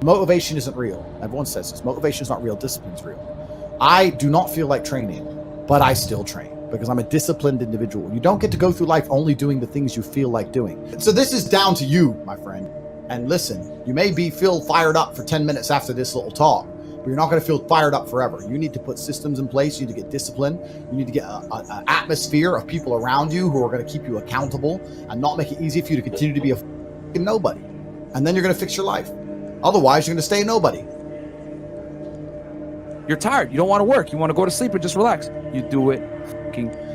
Motivation isn't real. Everyone says this. Motivation is not real. Discipline's real. I do not feel like training, but I still train because I'm a disciplined individual. You don't get to go through life only doing the things you feel like doing. So this is down to you, my friend. And listen, you may feel fired up for 10 minutes after this little talk, but you're not going to feel fired up forever. You need to put systems in place. You need to get discipline. You need to get an atmosphere of people around you who are going to keep you accountable and not make it easy for you to continue to be a fucking nobody. And then you're going to fix your life. Otherwise, you're going to stay a nobody. You're tired. You don't want to work. You want to go to sleep and just relax. You do it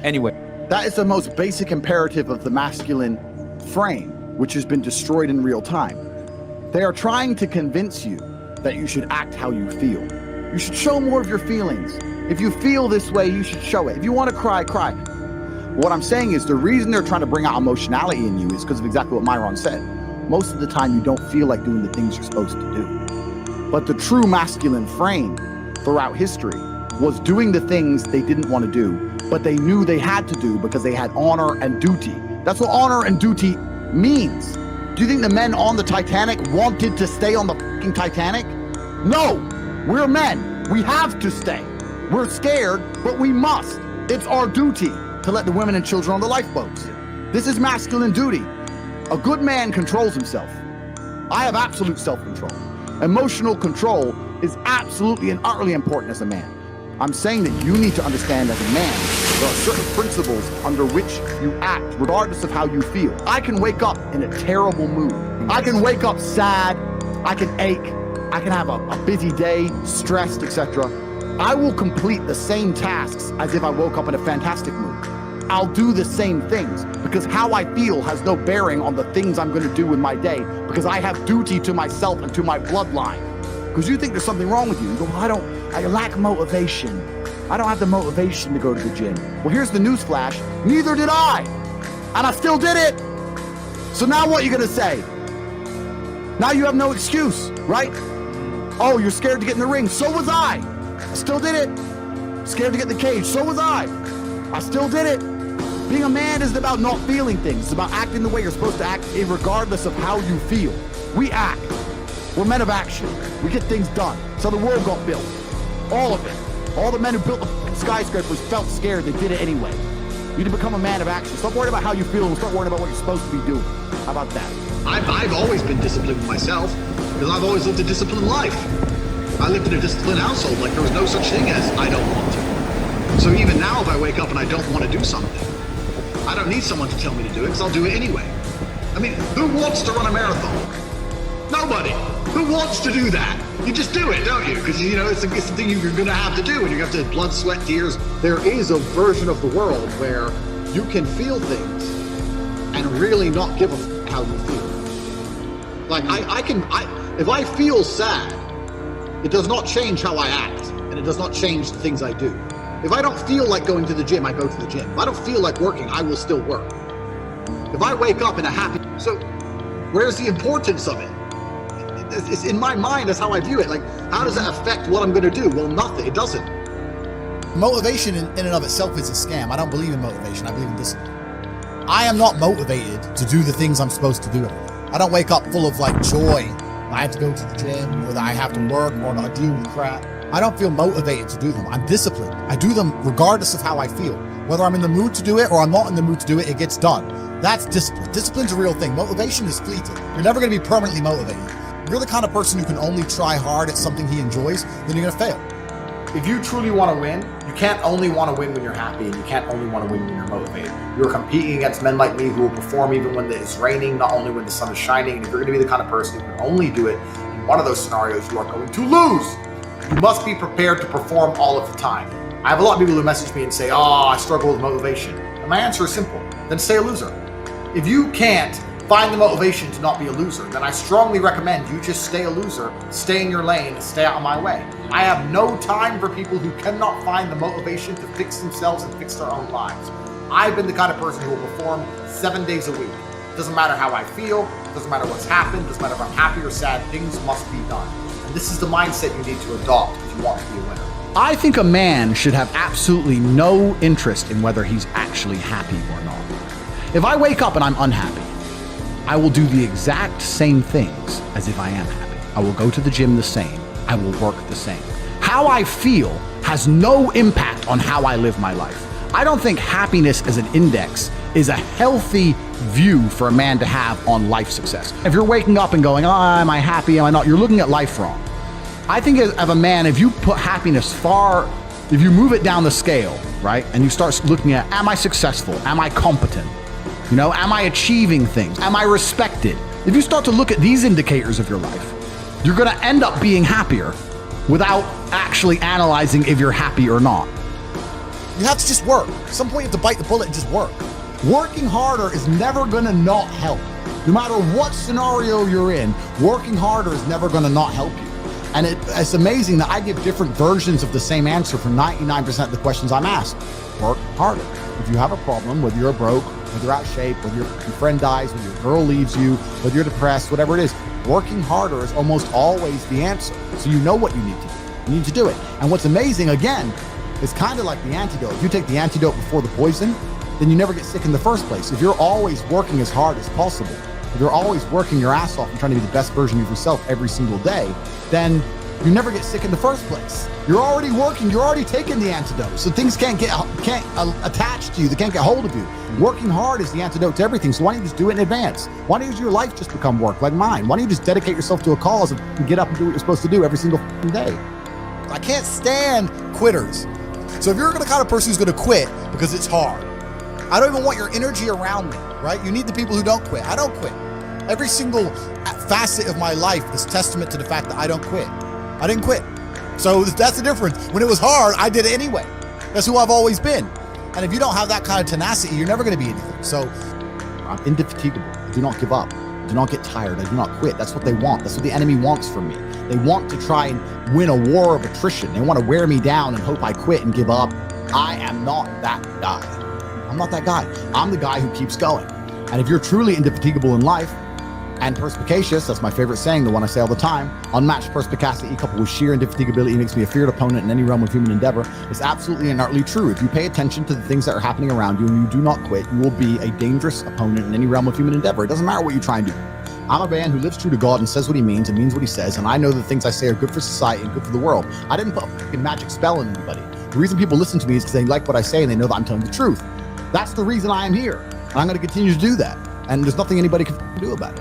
anyway. That is the most basic imperative of the masculine frame, which has been destroyed in real time. They are trying to convince you that you should act how you feel. You should show more of your feelings. If you feel this way, you should show it. If you want to cry, cry. What I'm saying is the reason they're trying to bring out emotionality in you is because of exactly what Myron said. Most of the time, you don't feel like doing the things you're supposed to do. But the true masculine frame throughout history was doing the things they didn't want to do, but they knew they had to do because they had honor and duty. That's what honor and duty means. Do you think the men on the Titanic wanted to stay on the fucking Titanic? No, we're men. We have to stay. We're scared, but we must. It's our duty to let the women and children on the lifeboats. This is masculine duty. A good man controls himself. I have absolute self-control. Emotional control is absolutely and utterly important as a man. I'm saying that you need to understand as a man, there are certain principles under which you act, regardless of how you feel. I can wake up in a terrible mood. I can wake up sad. I can ache. I can have a busy day, stressed, etc. I will complete the same tasks as if I woke up in a fantastic mood. I'll do the same things because how I feel has no bearing on the things I'm going to do in my day because I have duty to myself and to my bloodline. Because you think there's something wrong with you. You go, well, I lack motivation. I don't have the motivation to go to the gym. Well, here's the news flash. Neither did I. And I still did it. So now what are you going to say? Now you have no excuse, right? Oh, you're scared to get in the ring. So was I. I still did it. Scared to get in the cage. So was I still did it. Being a man isn't about not feeling things. It's about acting the way you're supposed to act, regardless of how you feel. We act. We're men of action. We get things done. So the world got built. All of it. All the men who built the skyscrapers felt scared. They did it anyway. You need to become a man of action. Stop worrying about how you feel and start worrying about what you're supposed to be doing. How about that? I've always been disciplined with myself because I've always lived a disciplined life. I lived in a disciplined household. Like there was no such thing as I don't want to. So even now, if I wake up and I don't want to do something, I don't need someone to tell me to do it because I'll do it anyway. I mean, who wants to run a marathon? Nobody. Who wants to do that? You just do it, don't you? Because, you know, it's the thing you're going to have to do, and you have to blood, sweat, tears. There is a version of the world where you can feel things and really not give a f*** how you feel. Like, if I feel sad, it does not change how I act, and it does not change the things I do. If I don't feel like going to the gym, I go to the gym. If I don't feel like working, I will still work. If I wake up in a happy... So, where's the importance of it? It's in my mind, that's how I view it. Like, how does that affect what I'm going to do? Well, nothing. It doesn't. Motivation in and of itself is a scam. I don't believe in motivation. I believe in discipline. I am not motivated to do the things I'm supposed to do. I don't wake up full of, like, joy. I have to go to the gym, or that I have to work, or not deal with crap. I don't feel motivated to do them. I'm disciplined. I do them regardless of how I feel. Whether I'm in the mood to do it or I'm not in the mood to do it, it gets done. That's discipline. Discipline's a real thing. Motivation is fleeting. You're never going to be permanently motivated. If you're the kind of person who can only try hard at something he enjoys, then you're going to fail. If you truly want to win, you can't only want to win when you're happy, and you can't only want to win when you're motivated. You're competing against men like me who will perform even when it's raining, not only when the sun is shining. And if you're going to be the kind of person who can only do it in one of those scenarios, you are going to lose. You must be prepared to perform all of the time. I have a lot of people who message me and say, oh, I struggle with motivation. And my answer is simple. Then stay a loser. If you can't find the motivation to not be a loser, then I strongly recommend you just stay a loser, stay in your lane, and stay out of my way. I have no time for people who cannot find the motivation to fix themselves and fix their own lives. I've been the kind of person who will perform 7 days a week. Doesn't matter how I feel, doesn't matter what's happened, doesn't matter if I'm happy or sad, things must be done. And this is the mindset you need to adopt if you want to be a winner. I think a man should have absolutely no interest in whether he's actually happy or not. If I wake up and I'm unhappy, I will do the exact same things as if I am happy. I will go to the gym the same. I will work the same. How I feel has no impact on how I live my life. I don't think happiness as an index is a healthy view for a man to have on life success. If you're waking up and going, oh, am I happy, am I not? You're looking at life wrong. I think as a man, if you put happiness if you move it down the scale, right? And you start looking at, am I successful? Am I competent? You know, am I achieving things? Am I respected? If you start to look at these indicators of your life, you're gonna end up being happier without actually analyzing if you're happy or not. You have to just work. At some point you have to bite the bullet and just work. Working harder is never gonna not help. No matter what scenario you're in, working harder is never gonna not help you. And it's amazing that I give different versions of the same answer for 99% of the questions I'm asked. Work harder. If you have a problem, whether you're broke, whether you're out of shape, whether your friend dies, whether your girl leaves you, whether you're depressed, whatever it is, working harder is almost always the answer. So you know what you need to do. You need to do it. And what's amazing, again, is kind of like the antidote. If you take the antidote before the poison, then you never get sick in the first place. If you're always working as hard as possible, if you're always working your ass off and trying to be the best version of yourself every single day, then you never get sick in the first place. You're already working, you're already taking the antidote. So things can't attach to you, they can't get hold of you. Working hard is the antidote to everything. So why don't you just do it in advance? Why don't your life just become work like mine? Why don't you just dedicate yourself to a cause and get up and do what you're supposed to do every single day? I can't stand quitters. So if you're the kind of person who's gonna quit because it's hard, I don't even want your energy around me, right? You need the people who don't quit. I don't quit. Every single facet of my life is testament to the fact that I don't quit. I didn't quit. So that's the difference. When it was hard, I did it anyway. That's who I've always been. And if you don't have that kind of tenacity, you're never gonna be anything. So I'm indefatigable. I do not give up. I do not get tired. I do not quit. That's what they want. That's what the enemy wants from me. They want to try and win a war of attrition. They want to wear me down and hope I quit and give up. I am not that guy. I'm not that guy. I'm the guy who keeps going. And if you're truly indefatigable in life and perspicacious, that's my favorite saying, the one I say all the time, unmatched perspicacity coupled with sheer indefatigability makes me a feared opponent in any realm of human endeavor. It's absolutely and utterly true. If you pay attention to the things that are happening around you and you do not quit, you will be a dangerous opponent in any realm of human endeavor. It doesn't matter what you try and do. I'm a man who lives true to God and says what he means and means what he says, and I know the things I say are good for society and good for the world. I didn't put a fucking magic spell on anybody. The reason people listen to me is because they like what I say and they know that I'm telling the truth. That's the reason I am here. And I'm going to continue to do that. And there's nothing anybody can do about it.